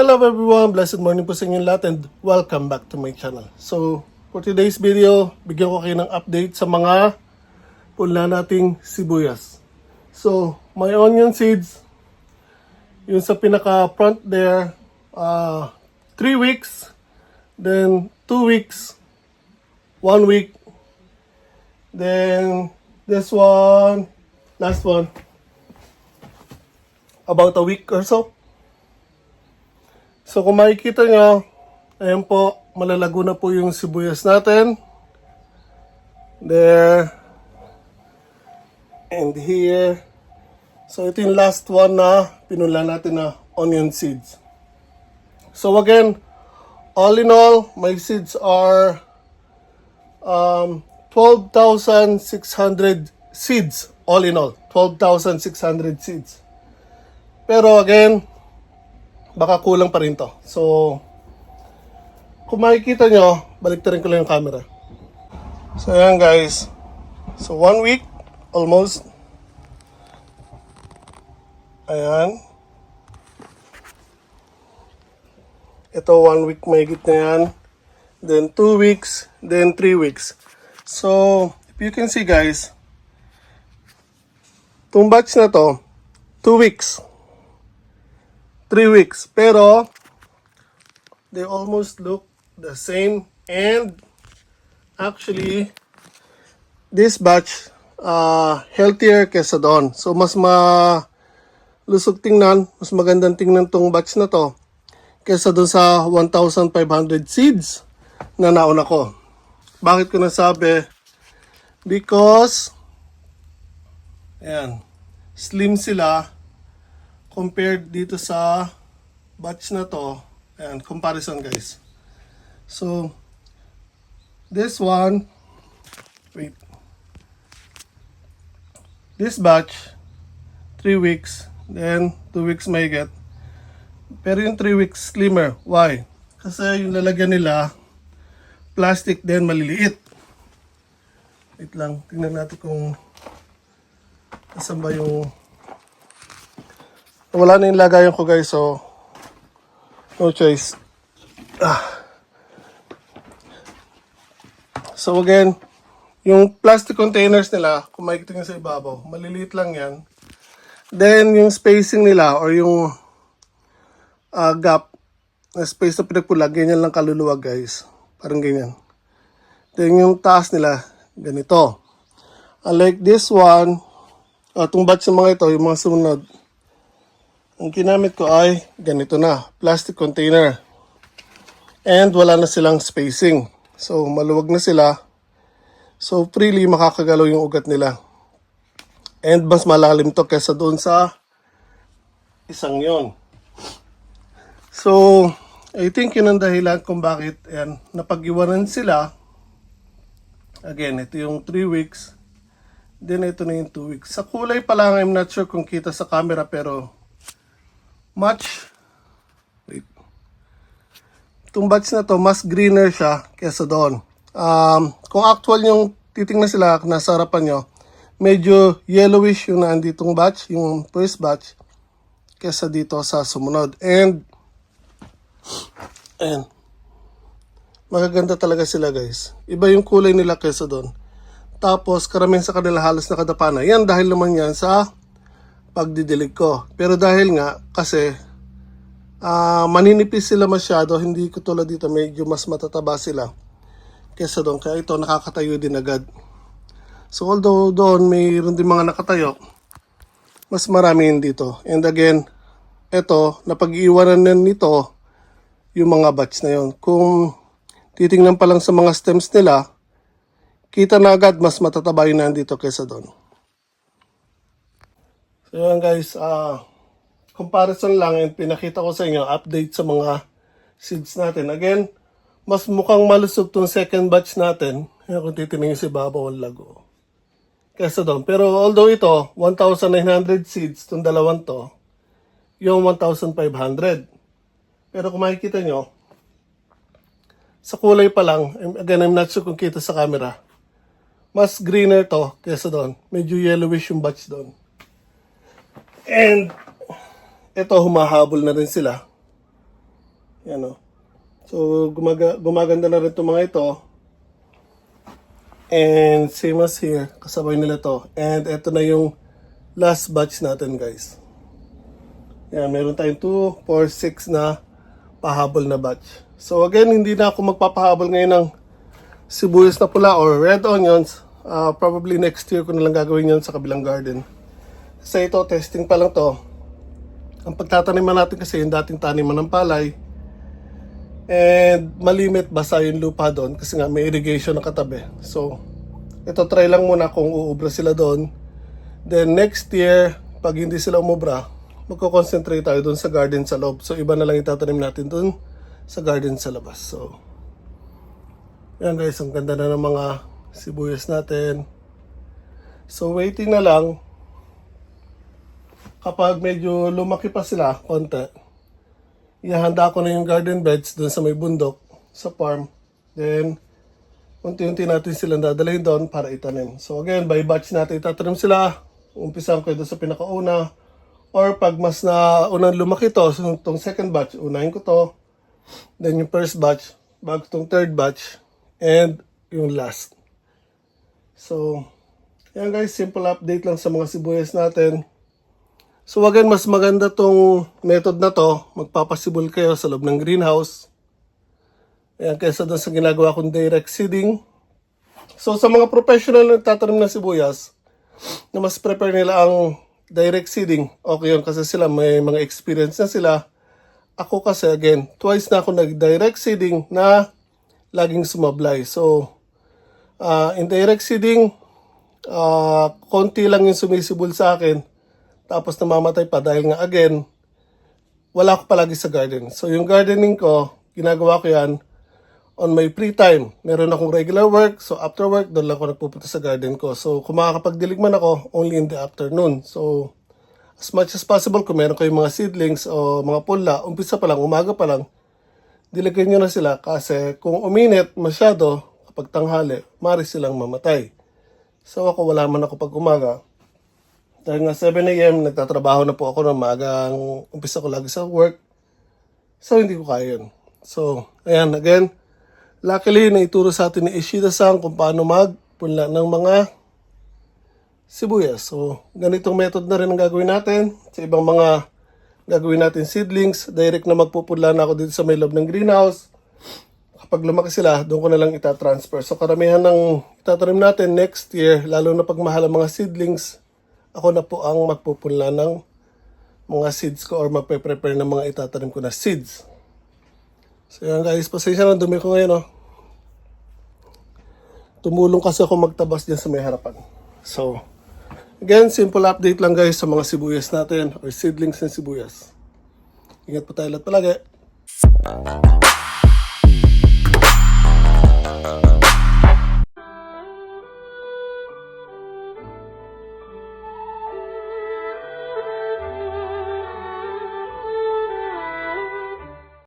Hello everyone, blessed morning po sa inyong lahat and welcome back to my channel. So, for today's video, bigyan ko kayo ng update sa mga punla nating sibuyas. So, my onion seeds, yung sa pinaka front there, 3 weeks, then 2 weeks, 1 week, then this one, last one, about a week or so. So kung makikita nyo, ayan po, malalago na po yung sibuyas natin. There. And here. So ito yung last one na pinula natin na onion seeds. So again, all in all, my seeds are 12,600 seeds. All in all, 12,600 seeds. Pero again, baka kulang pa rin to. So, kung makikita nyo, baliktarin ko lang yung camera. So, ayan guys. So, 1 week, almost. Ayan. Ito, 1 week mahigit na yan. Then, 2 weeks. Then, 3 weeks. So, if you can see guys, itong batch na to, 2 weeks. 3 weeks. Pero, they almost look the same. And, actually, this batch, healthier kesa doon. So, mas malusog tingnan, mas magandang tingnan tong batch na to kesa doon sa 1,500 seeds na nauna ko. Bakit ko nasabi? Because, ayan, slim sila compared dito sa batch na to. Ayan, comparison guys. So, this one, wait. This batch, 3 weeks, then 2 weeks may get. Pero yung 3 weeks slimmer. Why? Kasi yung lalagyan nila, plastic din maliliit. Wait lang, tingnan natin kung asan ba yung... Wala na yung lagayan ko guys, so no choice. So again, yung plastic containers nila, kung makikita nyo sa ibabaw, maliliit lang yan. Then yung spacing nila or yung gap na space na pinagpula, ganyan lang kaluluwag guys. Parang ganyan. Then yung taas nila, ganito. Unlike this one, itong batch ng mga ito, yung mga sumunod, ang ginamit ko ay ganito na, plastic container. And wala na silang spacing. So, maluwag na sila. So, freely makakagalaw yung ugat nila. And mas malalim to kesa doon sa isang yon. So, I think yun ang dahilan kung bakit ayan, napag-iwanan sila. Again, ito yung 3 weeks. Then, ito na yung 2 weeks. Sa kulay pa lang, I'm not sure kung kita sa camera, pero wait. Itong batch na to, mas greener siya kesa doon. Kung actual yung titingnan sila, nasa harapan nyo, medyo yellowish yung naanditong batch, yung first batch, kesa dito sa sumunod. And, magaganda talaga sila guys. Iba yung kulay nila kesa doon. Tapos, karamihan sa kanila halos nakadapa na. Yan dahil naman yan sa pagdidilig ko. Pero dahil nga, kasi maninipis sila masyado, hindi ko tulad dito, medyo mas matataba sila kesa doon. Kaya ito, nakakatayo din agad. So although doon, mayroon din mga nakatayo, mas marami yun dito. And again, ito, napag-iwanan na nito yung mga batch na yun. Kung titingnan pa lang sa mga stems nila, kita na agad mas matataba yun nandito kesa doon. So yun guys, comparison lang and pinakita ko sa inyo, update sa mga seeds natin. Again, mas mukhang malusog tong second batch natin. Yan kung titingnan nyo si Babaw ang lago. Kesa doon. Pero although ito, 1,900 seeds, itong dalawang to, yung 1,500. Pero kung makikita nyo, sa kulay pa lang, again, I'm not sure kung kita sa camera, mas greener to kesa doon. Medyo yellowish yung batch doon. And ito, humahabol na rin sila. Yan o. So, gumaganda na rin itong mga ito. And same as here, kasabay nila to. And ito na yung last batch natin, guys. Yan, meron tayong 2, 4, 6 na pahabol na batch. So again, hindi na ako magpapahabol ngayon ng sibuyas na pula or red onions. Probably next year ko na lang gagawin yun sa kabilang garden. Kasi ito, testing pa lang to. Ang pagtataniman natin kasi yung dating taniman ng palay. And malimit basa yung lupa doon kasi nga may irrigation na katabi. So, ito try lang muna kung uubra sila doon. Then next year, pag hindi sila umubra, magko-concentrate tayo doon sa garden sa loob. So, iba na lang itatanim natin doon sa garden sa labas. So, yan guys, ang ganda na ng mga sibuyas natin. So, waiting na lang. Kapag medyo lumaki pa sila, konti, ihanda ko na yung garden beds doon sa may bundok, sa farm. Then, unti-unti natin silang dadalhin doon para itanim. So again, by batch natin itatanim sila. Umpisahan ko doon sa pinakauna. Or pag mas na unang lumaki to, so itong second batch, unahin ko to. Then yung first batch, bago itong third batch, and yung last. So, yan guys, simple update lang sa mga sibuyas natin. So again, mas maganda tong method na to. Magpapasibol kayo sa loob ng greenhouse. Ayan, kaysa doon sa ginagawa kong direct seeding. So sa mga professional na nagtatanim ng sibuyas, na mas prepare nila ang direct seeding, okay yun kasi sila may mga experience na sila. Ako kasi again, twice na ako nag-direct seeding na laging sumablay. So, in direct seeding, konti lang yung sumisibol sa akin. Tapos namamatay pa dahil nga again, wala ako palagi sa garden. So yung gardening ko, ginagawa ko yan on my free time. Meron akong regular work, so after work, doon lang ako nagpupunta sa garden ko. So kung makakapagdilig man ako, only in the afternoon. So as much as possible, kung meron kayong mga seedlings o mga pula, umpisa pa lang, umaga pa lang, diligyan nyo na sila kasi kung uminit masyado, kapag tanghali, maaari silang mamatay. So ako, wala man ako pag umaga. Dahil nga 7 a.m. nagtatrabaho na po ako ng magang umpisa ko lagi sa work. So, hindi ko kaya yun. So, ayan, again, luckily, naituro sa atin ni Ishida-san kung paano magpunla ng mga sibuyas. So, ganitong method na rin ang gagawin natin. Sa ibang mga gagawin natin seedlings, direct na magpupunla na ako dito sa may loob ng greenhouse. Kapag lumaki sila, doon ko na lang itatransfer. So, karamihan ng itatanim natin next year, lalo na pag mahal ang mga seedlings, ako na po ang magpupunla ng mga seeds ko or magpe-prepare ng mga itatanim ko na seeds. So yan guys, pasensya na, dumi ko ngayon. Tumulong kasi ako magtabas dyan sa may harapan. So, again, simple update lang guys sa mga sibuyas natin or seedlings ng sibuyas. Ingat po tayo lahat palagi.